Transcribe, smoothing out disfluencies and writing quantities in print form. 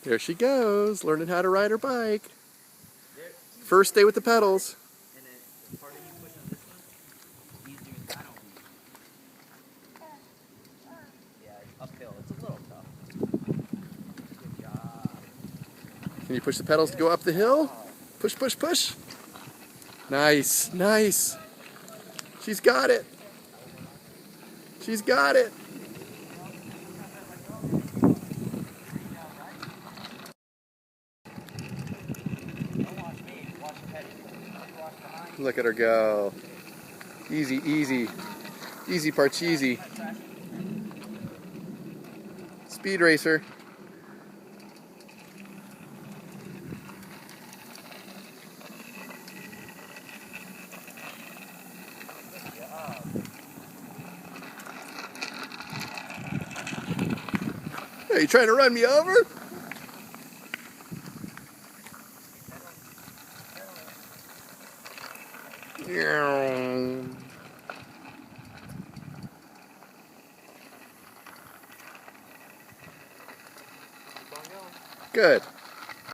There she goes, learning how to ride her bike. First day with the pedals. And then the harder you push on this one, easier that'll be. Yeah, it's uphill. It's a little tough. Good job. Can you push the pedals to go up the hill? Push, push, push. Nice, nice. She's got it. She's got it. Look at her go. Easy, easy. Easy parcheesi. Speed racer. Are you trying to run me over? Good.